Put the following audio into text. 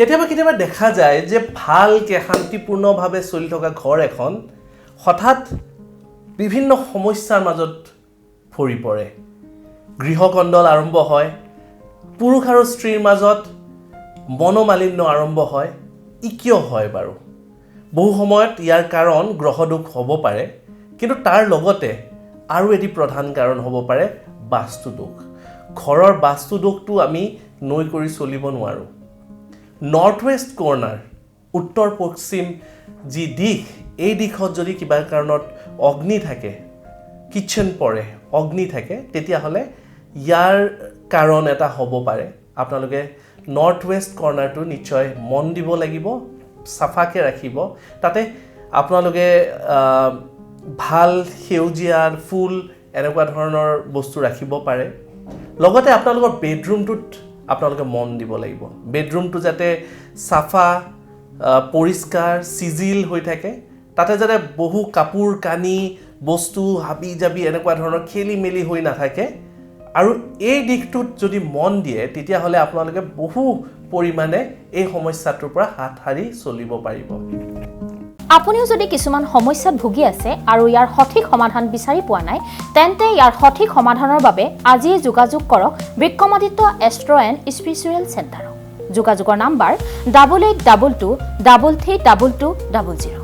কেতিয়াবা দেখা যায় যে ভালকৈ শান্তিপূৰ্ণভাৱে চলি থকা ঘৰ এখন হঠাৎ বিভিন্ন সমস্যাৰ মাজত ভৰি পৰে গৃহকন্দল আৰম্ভ হয় পুৰুষ আৰু স্ত্ৰীৰ মাজত মনোমালিন্য আৰম্ভ হয় ই কিয় হয় বাৰু বহু সময়ত ইয়াৰ কাৰণ গ্ৰহদোষ হ'ব পাৰে কিন্তু তাৰ লগতে আৰু এটি প্ৰধান কাৰণ হ'ব পাৰে বাস্তুদোষ ঘৰৰ বাস্তুদোষটো আমি নৈ কৰি চলিব নোৱাৰোঁ নৰ্থ ৱেষ্ট কৰ্নাৰ উত্তৰ পশ্চিম যি দিশ এই দিশত যদি কিবা কাৰণত অগ্নি থাকে কিচেন পৰে অগ্নি থাকে তেতিয়াহ'লে ইয়াৰ কাৰণ এটা হ'ব পাৰে আপোনালোকে নৰ্থ ৱেষ্ট কৰ্নাৰটো নিশ্চয় মন দিব লাগিব চাফাকৈ ৰাখিব তাতে আপোনালোকে ভাল সেউজীয়াৰ ফুল এনেকুৱা ধৰণৰ বস্তু ৰাখিব পাৰে লগতে আপোনালোকৰ বেডৰুমটোত আপোনালোকে মন দিব লাগিব বেডৰুমটো যাতে চাফা পৰিষ্কাৰ চিজিল হৈ থাকে তাতে যাতে বহু কাপোৰ কানি বস্তু হাবি জাবি এনেকুৱা ধৰণৰ খেলি মেলি হৈ নাথাকে আৰু এই দিশটোত যদি মন দিয়ে তেতিয়াহ'লে আপোনালোকে বহু পৰিমাণে এই সমস্যাটোৰ পৰা হাত সাৰি চলিব পাৰিব আপুনিও যদি কিছুমান সমস্যাত ভুগি আছে আৰু ইয়াৰ সঠিক সমাধান বিচাৰি পোৱা নাই তেন্তে ইয়াৰ সঠিক সমাধানৰ বাবে আজিয়ে যোগাযোগ কৰক বিক্ৰমাদিত্য এষ্ট্ৰো এণ্ড স্পিৰিচুৱেল চেণ্টাৰক যোগাযোগৰ নাম্বাৰ 8822 332200